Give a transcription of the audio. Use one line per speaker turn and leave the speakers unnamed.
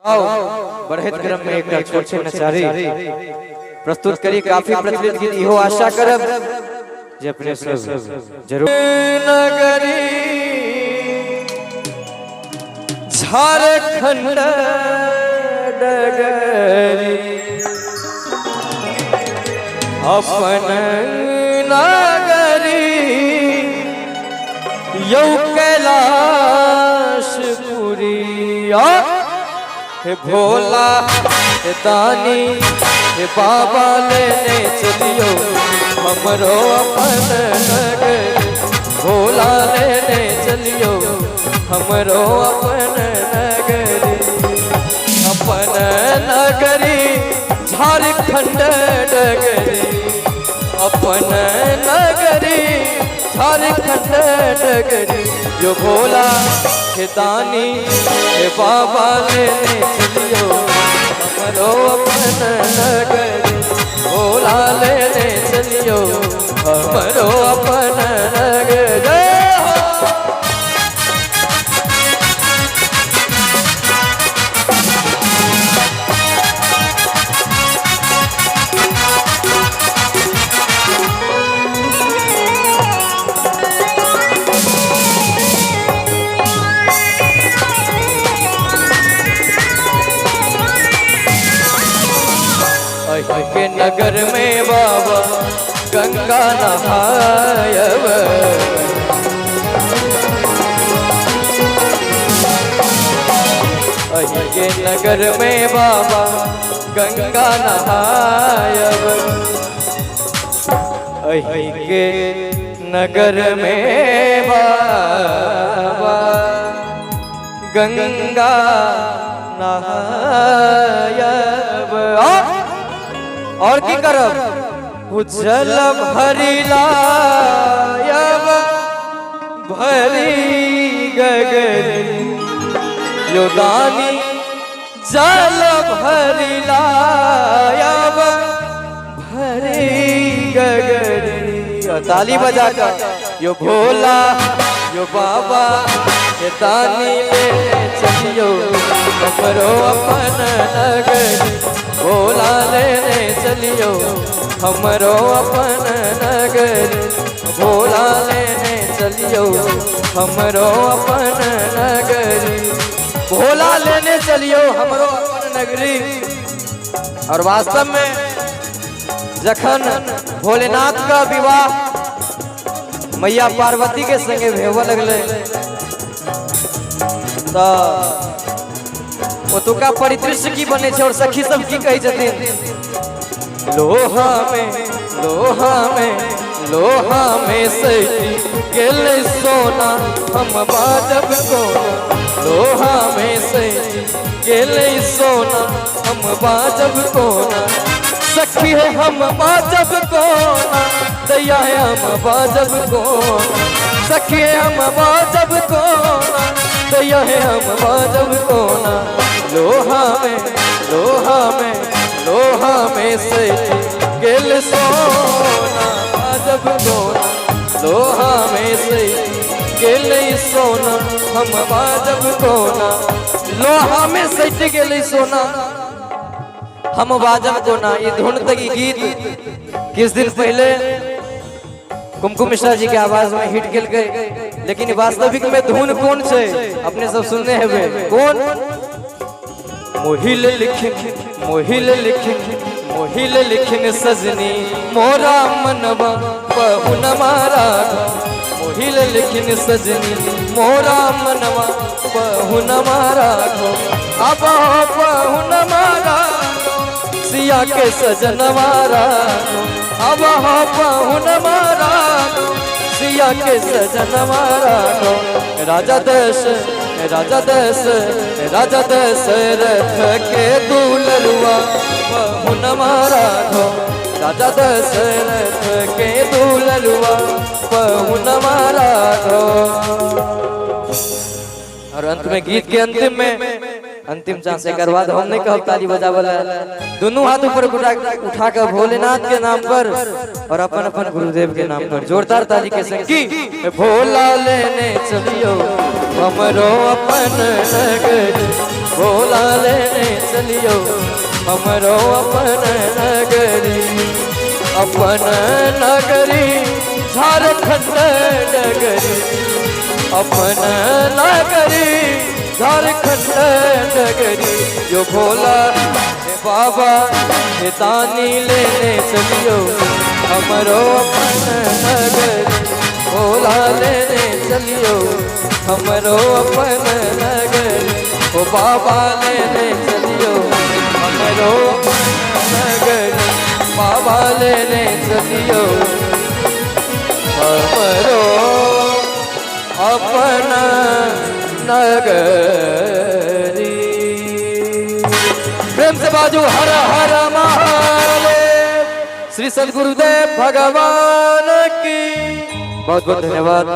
बढ़त क्रम में एक छोट छे नचारी प्रस्तुत करी काफी प्रचलित गीत इहो आशा करब जे अपने सब जरूर नगरी झारखंड डगरी अपन नगरी यौ कैलाशपुरी हे भोला हे दानी हे बाबा लेने चलियो हमरो अपन नगरी भोला लेने चलियो हमरो अपन नगरी झारखंड डगरी अपन नगरी झारखंड डगरी यो भोला हे दानी हे बाबा लेने चलियो हमरो अपन नगरी भोला लेने चलियो हमरो अपन नगरी के नगर में बाबा गंगा नहायब के नगर में बाबा गंगा नहायब के नगर में बाबा गंगा नहायब और की करब उज्जल भरिलायब भरी गगरी यो दानी जल भरिलायब भरी गगरी ताली बजा कर यो भोला यो बाबा ये दानी लेने चलियो हमरो अपन नगरी भोला लेने चलियो हमरो अपन नगरी भोला लेने चलियो हमरो अपन नगरी भोला लेने चलियो हमरो अपन नगरी। और वास्तव में जखन भोलेनाथ का विवाह मैया पार्वती के संगे भेव लगले तो ओतुका परिदृश्य की बने और सखी सब की कही छथिन लोहा में सैती गेल सोना हम बाजब कोना लोहा में सैती गेल सोना हम बाजब कोना सखी है हम बाजब कोना दैया है हम बाजब कोना सखी है हम बाजब कोना दैया है हम बाजब कोना लोहा में से गेल सोना बाजब कोना लोहा में से गेल सोना हम बाजब कोना लोहा में सट गेल सोना हम बाजब कोना। ये धुन तक गीत किस दिन पहले कुमकुम मिश्रा जी के आवाज में हिट खेल गए, लेकिन वास्तविक में धुन कौन से अपने सब सुनने हैं कौन मोहिल लिखिन सजनी मोरा मनवा पहुन मारा मोहिल लिखिन सजनी मोरा मनवा पहुन मारा अब पहुन मारा सिया के सजन मारा अब पहुन मारा सिया के सजन मारा राजा दशरथ के दुलरुआ पहुन मारा राजा दशरथ के दुलरुआ पहुन मारा। और अंत में गीत के अंतिम में अंतिम चांस एक बाद हम नहीं कहब ताली बजावला दोनों हाथ ऊपर उठा कर भोलेनाथ के नाम पर और अपन अपन गुरुदेव के नाम पर जोरदार ताली के संग की भोला लेने चलियो हमरो अपन नगरी भोला लेने चलियो हमरो अपन नगरी, अपन नगरी झारखंड नगरी, अपन नगरी झारखंड नगरी। जो भोला हे बाबा हे दानी लेने चलियो हमरो अपन नगरी, भोला लेने चलियो हमरो अपन नगरी, ओ बाबा लेने चलियो हमरो अपन नगरी, बाबा लेने चलियो हमरो अपन नगरी। प्रेम से बाजू हर हर महादेव। श्री सद्गुरुदेव भगवान की बहुत बहुत धन्यवाद।